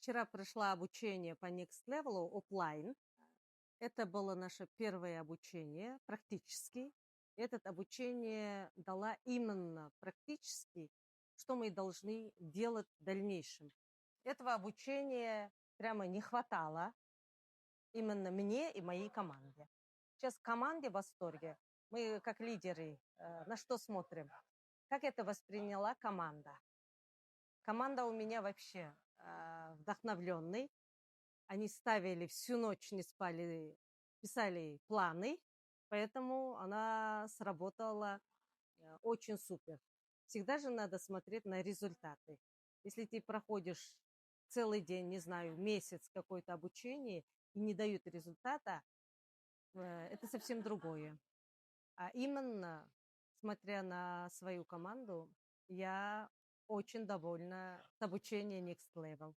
Вчера прошла обучение по Next Level оффлайн. Это было наше первое обучение, практически. Это обучение дала именно практически, что мы должны делать в дальнейшем. Этого обучения прямо не хватало именно мне и моей команде. Сейчас в команде в восторге. Мы как лидеры на что смотрим? Как это восприняла команда? Команда у меня вообще вдохновленный. Они ставили всю ночь, не спали, писали планы, поэтому она сработала очень супер. Всегда же надо смотреть на результаты. Если ты проходишь целый день, не знаю, месяц какое-то обучение и не дают результата, это совсем другое. А именно, смотря на свою команду, я очень довольна с обучения Next Level.